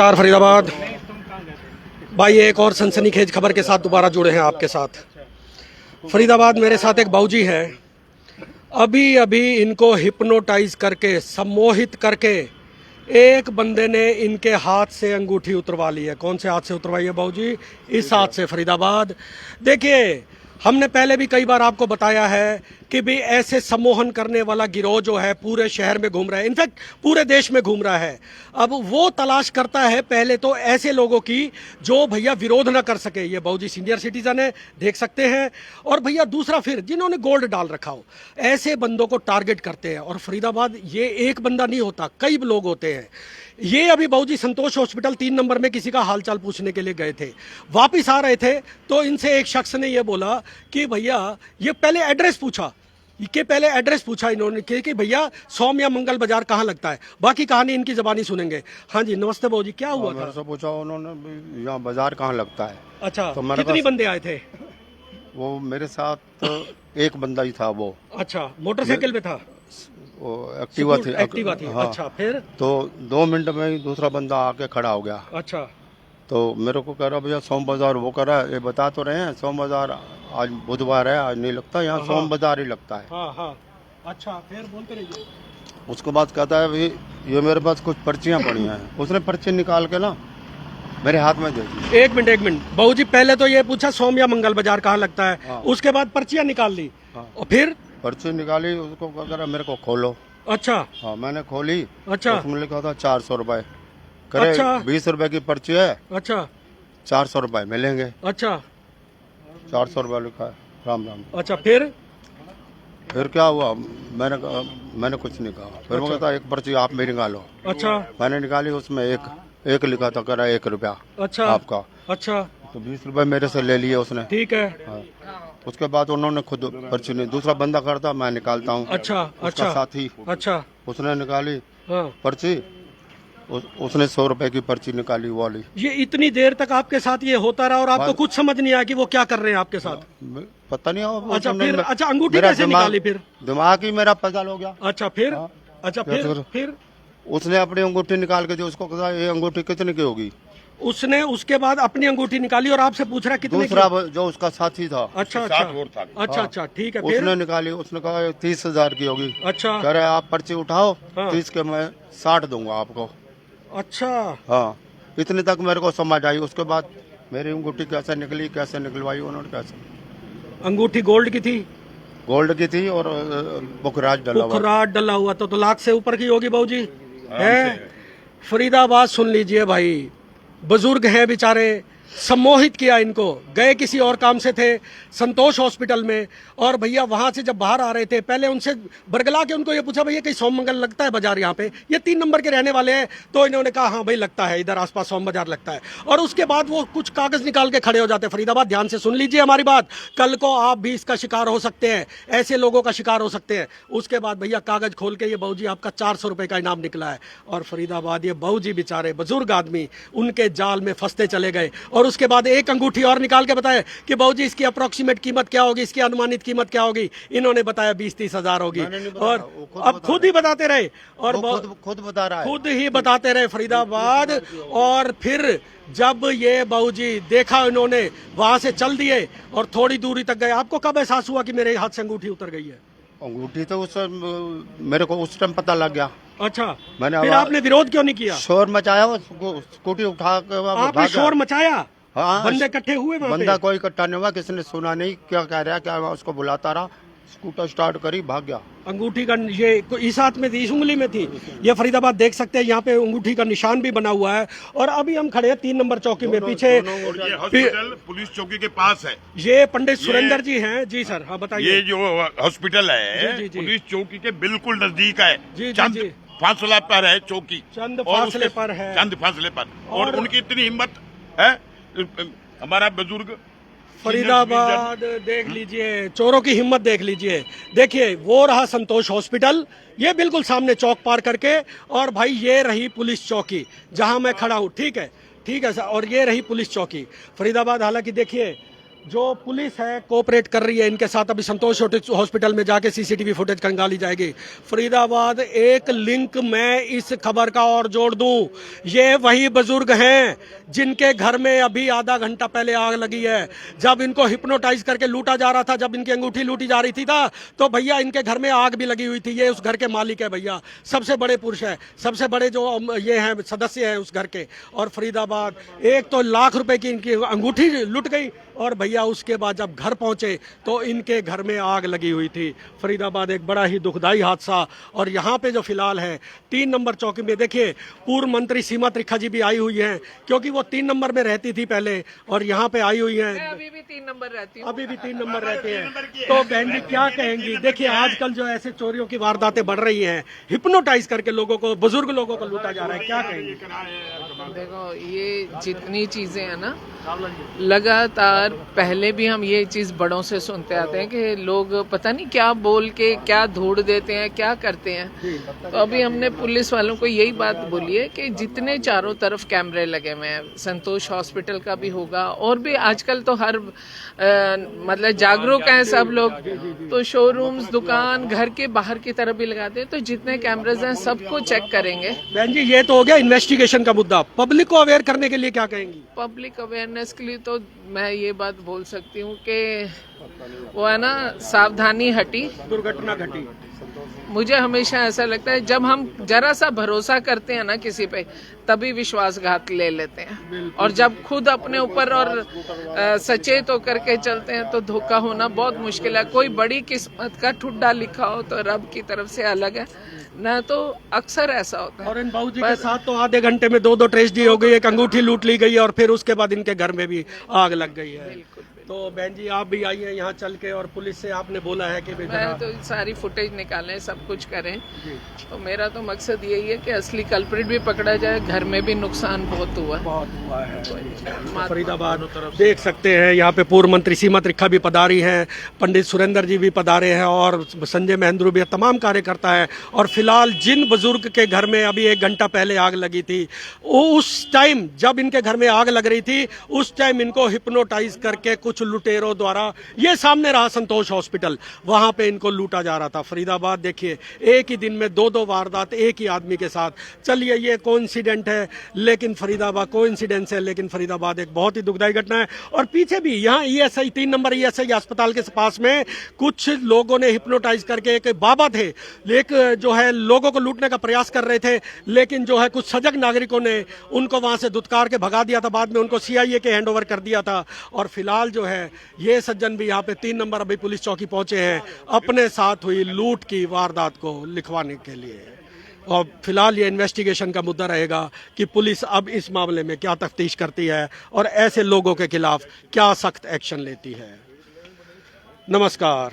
नमस्कार फरीदाबाद भाई, एक और सनसनीखेज खबर के साथ दोबारा जुड़े हैं आपके साथ। फरीदाबाद मेरे साथ एक बाऊजी है, अभी अभी इनको हिप्नोटाइज करके, सम्मोहित करके एक बंदे ने इनके हाथ से अंगूठी उतरवा ली है। कौन से हाथ से उतरवाई है बाऊजी? इस हाथ से। फरीदाबाद देखिए, हमने पहले भी कई बार आपको बताया है कि भाई ऐसे सम्मोहन करने वाला गिरोह जो है पूरे शहर में घूम रहा है, इनफैक्ट पूरे देश में घूम रहा है। अब वो तलाश करता है पहले तो ऐसे लोगों की जो भैया विरोध ना कर सके। ये बाऊजी सीनियर सिटीजन है, देख सकते हैं। और भैया दूसरा फिर जिन्होंने गोल्ड डाल रखा हो, ऐसे बंदों को टारगेट करते हैं। और फरीदाबाद ये एक बंदा नहीं होता, कई लोग होते हैं। ये अभी बाऊजी संतोष हॉस्पिटल 3 नंबर में किसी का हालचाल पूछने के लिए गए थे, वापिस आ रहे थे तो इनसे एक शख्स ने ये बोला कि भैया, ये पहले एड्रेस पूछा, इन्होंने कि भैया सौम्या मंगल बाजार कहाँ लगता है। बाकी कहानी इनकी जबानी सुनेंगे। हाँ जी, नमस्ते बाबूजी, क्या हुआ था? मेरे से पूछा उन्होंने, यहाँ बाजार कहाँ लगता है। अच्छा, तो कितनी बंदे आए थे? वो मेरे साथ तो एक बंदा ही था वो। अच्छा, मोटरसाइकिल पे था? वो एक्टिवा थी। हाँ। अच्छा, फिर? तो 2 मिनट में ही दूसरा बंदा आके खड़ा हो गया। अच्छा, तो मेरे को कह रहा भैया सोम बाजार वो कर रहा है, ये बता तो रहे हैं सोम बाजार आज बुधवार है, आज नहीं लगता, यहाँ सोम बाजार ही लगता है। हाँ हाँ। अच्छा, फिर बोलते रहिए। उसके बाद कहता है भाई ये मेरे पास कुछ पर्चियाँ पड़ी हैं। उसने पर्ची निकाल के ना मेरे हाथ में दे दी। एक मिनट बाबूजी, पहले तो ये पूछा सौम्या मंगल बाजार कहाँ लगता है। हाँ। उसके बाद पर्चियाँ निकाल ली। हाँ। और फिर? पर्ची निकाली, उसको कह रहा मेरे को खोलो। अच्छा। हाँ, मैंने खोली। अच्छा। उसमें लिखा था 400 रुपए। करे अच्छा। 20 रुपए की पर्ची है। अच्छा। 400 रुपए मिलेंगे। अच्छा। 400 रुपए लिखा है। राम राम। अच्छा, फिर क्या हुआ? मैंने कुछ नहीं कहा। फिर वो कहता एक पर्ची आप मेरी निकालो। अच्छा। मैंने निकाली, उसमें एक लिखा था, कह रहा 1 रुपया अच्छा आपका। अच्छा, तो 20 रुपए मेरे से ले लिए उसने। ठीक है। हाँ। उसके बाद उन्होंने खुद पर्ची नहीं, दूसरा बंदा करता, मैं निकालता हूँ। अच्छा उसका अच्छा साथी, अच्छा। उसने निकाली हाँ। पर्ची। उसने 100 रुपए की पर्ची निकाली वो वाली। ये इतनी देर तक आपके साथ ये होता रहा और आपको कुछ समझ नहीं आया कि वो क्या कर रहे हैं आपके साथ? पता नहीं हो। अच्छा, फिर? अच्छा, अंगूठी कैसे निकाली फिर? दिमाग ही मेरा पजल हो गया। अच्छा, फिर? हाँ। अच्छा, फिर उसने अपनी अंगूठी निकाल के जो उसको कहा ये अंगूठी कितने की होगी। उसने उसके बाद अपनी अंगूठी निकाली और आपसे पूछ रहा कितने दूसरा जो उसका साथी था। अच्छा अच्छा अच्छा, ठीक है। उसने निकाली, उसने कहा 30,000 की होगी। अच्छा। कह रहे आप पर्ची उठाओ। हाँ। 30 के मैं 60 दूंगा आपको। अच्छा। हाँ, इतने तक मेरे को समझ आई। उसके बाद मेरी अंगूठी कैसे निकली, कैसे निकलवाई उन्होंने, कैसे। अंगूठी गोल्ड की थी? गोल्ड की थी और बुखराज डला हुआ तो लाख से ऊपर की होगी बाबूजी। है फरीदाबाद, सुन लीजिए भाई, बुजुर्ग हैं बेचारे, सम्मोहित किया इनको। गए किसी और काम से थे संतोष हॉस्पिटल में, और भैया वहां से जब बाहर आ रहे थे पहले उनसे बरगला के उनको ये पूछा भैया कहीं सोम मंगल लगता है बाजार यहाँ पे? ये 3 नंबर के रहने वाले हैं। तो इन्होंने कहा हाँ भाई लगता है, इधर आसपास सोम बाजार लगता है। और उसके बाद वो कुछ कागज निकाल के खड़े हो जाते। फरीदाबाद ध्यान से सुन लीजिए हमारी बात, कल को आप भी इसका शिकार हो सकते हैं, ऐसे लोगों का शिकार हो सकते हैं। उसके बाद भैया कागज खोल के ये बाबूजी आपका 400 रुपए का इनाम निकला है। और फरीदाबाद ये बाबूजी बेचारे बुजुर्ग आदमी उनके जाल में फंसते चले गए। और उसके बाद एक अंगूठी और निकाल के बताया कि बाबूजी इसकी अप्रोक्सीमेट कीमत क्या होगी, इसकी अनुमानित कीमत क्या होगी? इन्होंने बताया 20-30 हजार होगी। और अब खुद ही बताते रहे, और खुद बता रहा है, खुद ही बताते रहे फरीदाबाद। और फिर जब ये बाबूजी देखा इन्होंने, वहां से चल दिए और थोड़ी दूरी तक गए। आपको कब एहसास हुआ कि मेरे हाथ से अंगूठी उतर गई है? अंगूठी तो मेरे को उस टाइम पता लग गया। अच्छा, मैंने फिर आपने विरोध क्यों नहीं किया? शोर मचाया, वो स्कूटी उठा के आपने शोर मचाया? हाँ, बंदे इकट्ठे हुए वहाँ पे? बंदा कोई इकट्ठा नहीं हुआ, किसी ने सुना नहीं क्या कह रहा है, क्या उसको बुलाता रहा, स्कूटर स्टार्ट करी, भाग गया। अंगूठी का ये इस हाथ में थी, इस उंगली में थी। ये फरीदाबाद देख सकते हैं, यहाँ पे अंगूठी का निशान भी बना हुआ है। और अभी हम खड़े हैं 3 नंबर चौकी में, पीछे ये हॉस्पिटल पुलिस चौकी के पास है। ये पंडित सुरेंद्र जी हैं। जी सर, हाँ बताइए। ये जो हॉस्पिटल है जी, जी, जी। पुलिस चौकी के बिल्कुल नजदीक है। जी, चंद जी। फासला पर है चौकी, चंद और फासले उसके- पर है। चंद फासले पर। और उनकी इतनी हिम्मत है, हमारा बुजुर्ग फरीदाबाद देख लीजिए, चोरों की हिम्मत देख लीजिए। देखिए वो रहा संतोष हॉस्पिटल, ये बिल्कुल सामने चौक पार करके। और भाई ये रही पुलिस चौकी जहां मैं खड़ा हूं। ठीक है सर, और ये रही पुलिस चौकी फरीदाबाद। हालांकि देखिए जो पुलिस है कोऑपरेट कर रही है इनके साथ। अभी संतोष हॉस्पिटल में जाके सीसीटीवी फुटेज खंगाली जाएगी। फरीदाबाद एक लिंक मैं इस खबर का और जोड़ दूं, ये वही बुजुर्ग हैं जिनके घर में अभी आधा घंटा पहले आग लगी है। जब इनको हिप्नोटाइज करके लूटा जा रहा था, जब इनकी अंगूठी लूटी जा रही थी तो भैया इनके घर में आग भी लगी हुई थी। ये उस घर के मालिक है भैया, सबसे बड़े पुरुष है, सबसे बड़े जो ये हैं सदस्य हैं उस घर के। और फरीदाबाद एक तो लाख रुपए की इनकी अंगूठी लुट गई और भैया उसके बाद जब घर पहुंचे तो इनके घर में आग लगी हुई थी। फरीदाबाद एक बड़ा ही दुखदाई हादसा। और यहाँ पे जो फिलहाल है 3 नंबर चौकी में देखिए पूर्व मंत्री सीमा त्रिखा जी भी आई हुई हैं, क्योंकि वो 3 नंबर में रहती थी पहले और यहाँ पे आई हुई हैं। अभी भी 3 नंबर रहती हूँ। अभी भी 3 नंबर रहते हैं। तो बहन जी क्या कहेंगी? देखिए आजकल जो ऐसे चोरियों की वारदातें बढ़ रही हैं, हिप्नोटाइज करके लोगों को, बुजुर्ग लोगों को लूटा जा रहा है, क्या कहेंगी? देखो ये जितनी चीजें हैं ना, लगातार पहले भी हम ये चीज बड़ों से सुनते आते हैं कि लोग पता नहीं क्या बोल के क्या ढूंढ देते हैं, क्या करते हैं। तो अभी हमने पुलिस वालों को यही बात बोली है कि जितने चारों तरफ कैमरे लगे हुए हैं, संतोष हॉस्पिटल का भी होगा और भी आजकल तो हर मतलब जागरूक हैं सब लोग, तो शोरूम्स, दुकान, घर के बाहर की तरफ भी लगाते हैं। तो जितने कैमरेज हैं सबको चेक करेंगे। बहन जी ये तो हो गया इन्वेस्टिगेशन का मुद्दा, पब्लिक को अवेयर करने के लिए क्या कहेंगी? पब्लिक अवेयरनेस के लिए तो मैं ये बात बोल सकती हूँ कि वो है ना, सावधानी हटी दुर्घटना घटी। मुझे हमेशा ऐसा लगता है जब हम जरा सा भरोसा करते हैं ना किसी पे, तभी विश्वासघात ले लेते हैं। और जब खुद अपने ऊपर और सचेत होकर के चलते हैं तो धोखा होना बहुत मुश्किल है। कोई बड़ी किस्मत का ठुड्डा लिखा हो तो रब की तरफ से अलग है ना, तो अक्सर ऐसा होता है। और इन बाबूजी के साथ तो आधे घंटे में 2 ट्रेजेडी हो गई, एक अंगूठी लूट ली गई और फिर उसके बाद इनके घर में भी आग लग गई है। तो बहन जी आप भी आइए यहाँ चल के, और पुलिस से आपने बोला है कि मैं तो सारी फुटेज निकालें, सब कुछ करें। तो मेरा तो मकसद यही है कि असली कल्प्रिट भी पकड़ा जाए। घर में भी नुकसान बहुत हुआ है। फरीदाबाद देख सकते हैं यहाँ पे पूर्व मंत्री सीमा त्रिखा भी पधारी हैं, पंडित सुरेंद्र जी भी पधारे हैं और संजय महेंद्रू भी, तमाम कार्यकर्ता है। और फिलहाल जिन बुजुर्ग के घर में अभी 1 घंटा पहले आग लगी थी, उस टाइम जब इनके घर में आग लग रही थी उस टाइम इनको हिप्नोटाइज करके कुछ लुटेरों द्वारा, ये सामने रहा संतोष हॉस्पिटल, वहां पे इनको लूटा जा रहा था। फरीदाबाद देखिए एक ही दिन में 2 वारदात एक ही आदमी के साथ। चलिए ये कोइंसिडेंट है, लेकिन फरीदाबाद कोइंसिडेंस है, लेकिन फरीदाबाद एक बहुत ही दुखदाई घटना है। और पीछे भी यहाँ ESI 3 नंबर ESI अस्पताल के पास में कुछ लोगों ने हिप्नोटाइज करके, एक बाबा थे, एक जो है लोगों को लूटने का प्रयास कर रहे थे, लेकिन जो है कुछ सजग नागरिकों ने उनको वहां से दुत्कार के भगा दिया था। बाद में उनको CIA के हैंडओवर कर दिया था। और फिलहाल जो है ये सज्जन भी यहाँ पे 3 नंबर अभी पुलिस चौकी पहुंचे हैं अपने साथ हुई लूट की वारदात को लिखवाने के लिए। और फिलहाल ये इन्वेस्टिगेशन का मुद्दा रहेगा कि पुलिस अब इस मामले में क्या तफ्तीश करती है और ऐसे लोगों के खिलाफ क्या सख्त एक्शन लेती है। नमस्कार।